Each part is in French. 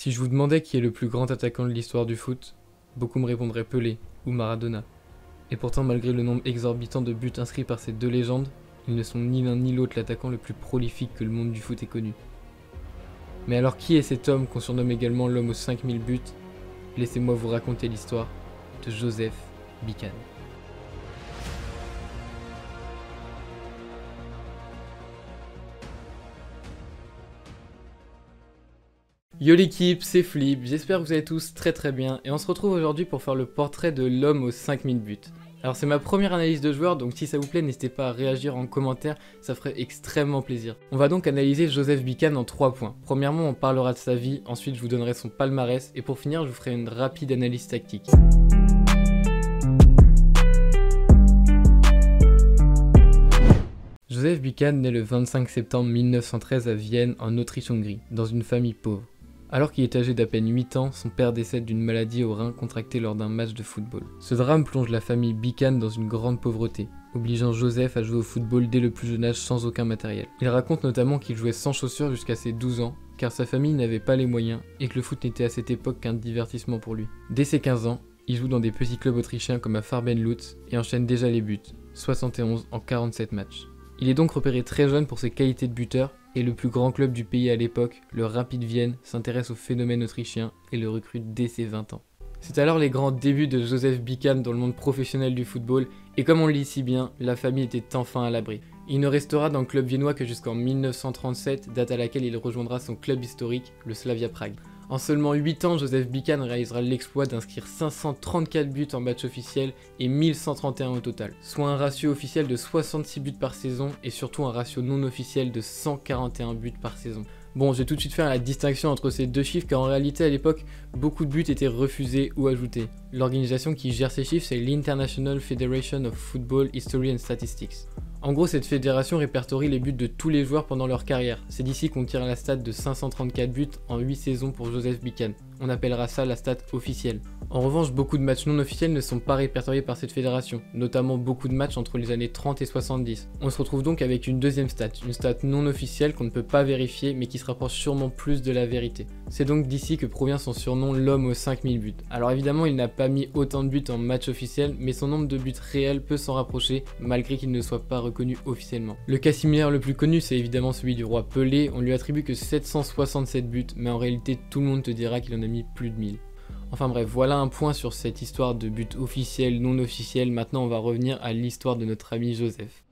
Si je vous demandais qui est le plus grand attaquant de l'histoire du foot, beaucoup me répondraient Pelé ou Maradona. Et pourtant, malgré le nombre exorbitant de buts inscrits par ces deux légendes, ils ne sont ni l'un ni l'autre l'attaquant le plus prolifique que le monde du foot ait connu. Mais alors qui est cet homme qu'on surnomme également l'homme aux 5000 buts? Laissez-moi vous raconter l'histoire de Joseph Bican. Yo l'équipe, c'est Flip, j'espère que vous allez tous très bien et on se retrouve aujourd'hui pour faire le portrait de l'homme aux 5000 buts. Alors c'est ma première analyse de joueur, donc si ça vous plaît n'hésitez pas à réagir en commentaire, ça ferait extrêmement plaisir. On va donc analyser Joseph Bican en 3 points. Premièrement on parlera de sa vie, ensuite je vous donnerai son palmarès et pour finir je vous ferai une rapide analyse tactique. Joseph Bican naît le 25 septembre 1913 à Vienne en Autriche-Hongrie, dans une famille pauvre. Alors qu'il est âgé d'à peine 8 ans, son père décède d'une maladie au rein contractée lors d'un match de football. Ce drame plonge la famille Bican dans une grande pauvreté, obligeant Joseph à jouer au football dès le plus jeune âge sans aucun matériel. Il raconte notamment qu'il jouait sans chaussures jusqu'à ses 12 ans, car sa famille n'avait pas les moyens et que le foot n'était à cette époque qu'un divertissement pour lui. Dès ses 15 ans, il joue dans des petits clubs autrichiens comme à Farbenlutz et enchaîne déjà les buts, 71 en 47 matchs. Il est donc repéré très jeune pour ses qualités de buteur, et le plus grand club du pays à l'époque, le Rapid Vienne, s'intéresse au phénomène autrichien et le recrute dès ses 20 ans. C'est alors les grands débuts de Joseph Bican dans le monde professionnel du football, et comme on le lit si bien, la famille était enfin à l'abri. Il ne restera dans le club viennois que jusqu'en 1937, date à laquelle il rejoindra son club historique, le Slavia Prague. En seulement 8 ans, Joseph Bican réalisera l'exploit d'inscrire 534 buts en match officiel et 1131 au total, soit un ratio officiel de 66 buts par saison et surtout un ratio non officiel de 141 buts par saison. Bon, je vais tout de suite faire la distinction entre ces deux chiffres car en réalité à l'époque, beaucoup de buts étaient refusés ou ajoutés. L'organisation qui gère ces chiffres, c'est l'International Federation of Football History and Statistics. En gros, cette fédération répertorie les buts de tous les joueurs pendant leur carrière. C'est d'ici qu'on tire la stat de 534 buts en 8 saisons pour Joseph Bican. On appellera ça la stat officielle. En revanche, beaucoup de matchs non officiels ne sont pas répertoriés par cette fédération, notamment beaucoup de matchs entre les années 30 et 70. On se retrouve donc avec une deuxième stat, une stat non officielle qu'on ne peut pas vérifier mais qui se rapproche sûrement plus de la vérité. C'est donc d'ici que provient son surnom l'homme aux 5000 buts. Alors évidemment, il n'a pas mis autant de buts en match officiel, mais son nombre de buts réels peut s'en rapprocher malgré qu'il ne soit pas reconnu officiellement. Le cas similaire le plus connu, c'est évidemment celui du roi Pelé, on lui attribue que 767 buts, mais en réalité tout le monde te dira qu'il en a mis plus de 1000. Enfin bref, voilà un point sur cette histoire de but officiel, non officiel. Maintenant on va revenir à l'histoire de notre ami Joseph.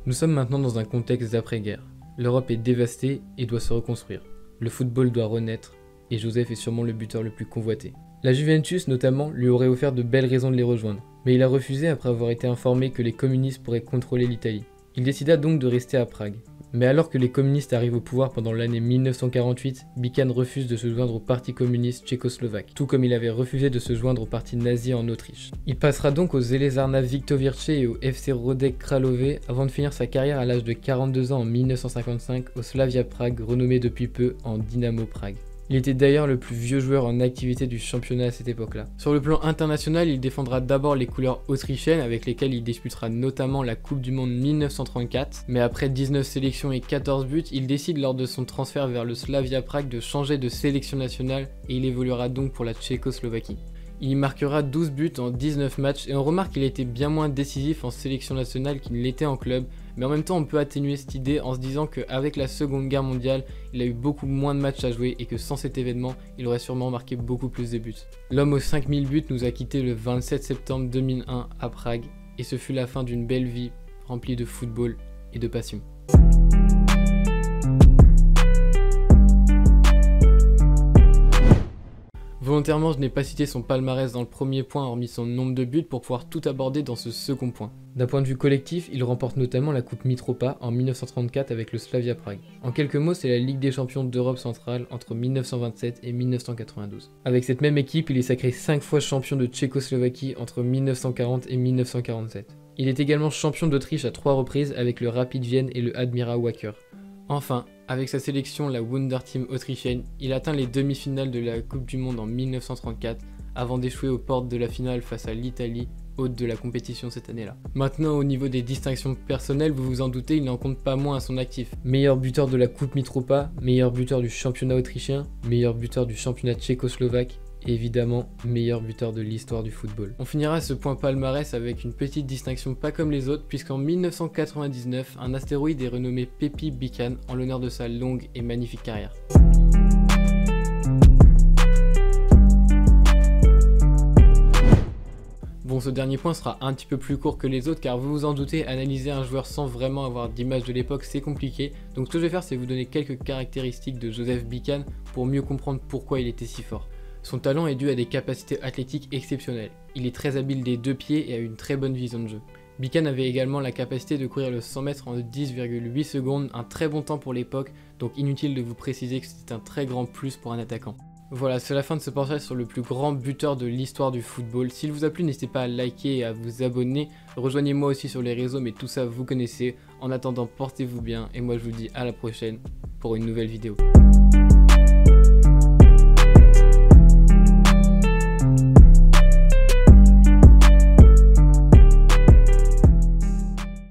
Nous sommes maintenant dans un contexte d'après-guerre. L'Europe est dévastée et doit se reconstruire. Le football doit renaître et Joseph est sûrement le buteur le plus convoité. La Juventus notamment lui aurait offert de belles raisons de les rejoindre, mais il a refusé après avoir été informé que les communistes pourraient contrôler l'Italie. Il décida donc de rester à Prague. Mais alors que les communistes arrivent au pouvoir pendant l'année 1948, Bican refuse de se joindre au parti communiste tchécoslovaque, tout comme il avait refusé de se joindre au parti nazi en Autriche. Il passera donc aux Železarna Viktovice et au FC Rodek Kralove avant de finir sa carrière à l'âge de 42 ans en 1955 au Slavia Prague, renommé depuis peu en Dynamo Prague. Il était d'ailleurs le plus vieux joueur en activité du championnat à cette époque-là. Sur le plan international, il défendra d'abord les couleurs autrichiennes avec lesquelles il disputera notamment la Coupe du Monde 1934, mais après 19 sélections et 14 buts, il décide lors de son transfert vers le Slavia Prague de changer de sélection nationale et il évoluera donc pour la Tchécoslovaquie. Il y marquera 12 buts en 19 matchs et on remarque qu'il a été bien moins décisif en sélection nationale qu'il ne l'était en club, mais en même temps on peut atténuer cette idée en se disant qu'avec la Seconde Guerre mondiale, il a eu beaucoup moins de matchs à jouer et que sans cet événement, il aurait sûrement marqué beaucoup plus de buts. L'homme aux 5000 buts nous a quittés le 27 septembre 2001 à Prague et ce fut la fin d'une belle vie remplie de football et de passion. Volontairement, je n'ai pas cité son palmarès dans le premier point hormis son nombre de buts pour pouvoir tout aborder dans ce second point. D'un point de vue collectif, il remporte notamment la Coupe Mitropa en 1934 avec le Slavia Prague. En quelques mots, c'est la Ligue des champions d'Europe centrale entre 1927 et 1992. Avec cette même équipe, il est sacré 5 fois champion de Tchécoslovaquie entre 1940 et 1947. Il est également champion d'Autriche à 3 reprises avec le Rapid Vienne et le Admira Wacker. Enfin, avec sa sélection, la Wunderteam autrichienne, il atteint les demi-finales de la Coupe du Monde en 1934 avant d'échouer aux portes de la finale face à l'Italie haute de la compétition cette année-là. Maintenant, au niveau des distinctions personnelles, vous vous en doutez, il n'en compte pas moins à son actif. Meilleur buteur de la Coupe Mitropa, meilleur buteur du championnat autrichien, meilleur buteur du championnat tchécoslovaque, et évidemment, meilleur buteur de l'histoire du football. On finira ce point palmarès avec une petite distinction pas comme les autres, puisqu'en 1999, un astéroïde est renommé Pepi Bican en l'honneur de sa longue et magnifique carrière. Bon, ce dernier point sera un petit peu plus court que les autres car vous vous en doutez, analyser un joueur sans vraiment avoir d'image de l'époque c'est compliqué. Donc ce que je vais faire c'est vous donner quelques caractéristiques de Joseph Bican pour mieux comprendre pourquoi il était si fort. Son talent est dû à des capacités athlétiques exceptionnelles. Il est très habile des deux pieds et a une très bonne vision de jeu. Bican avait également la capacité de courir le 100 mètres en 10,8 secondes, un très bon temps pour l'époque, donc inutile de vous préciser que c'est un très grand plus pour un attaquant. Voilà, c'est la fin de ce portrait sur le plus grand buteur de l'histoire du football. S'il vous a plu, n'hésitez pas à liker et à vous abonner. Rejoignez-moi aussi sur les réseaux, mais tout ça vous connaissez. En attendant, portez-vous bien et moi je vous dis à la prochaine pour une nouvelle vidéo.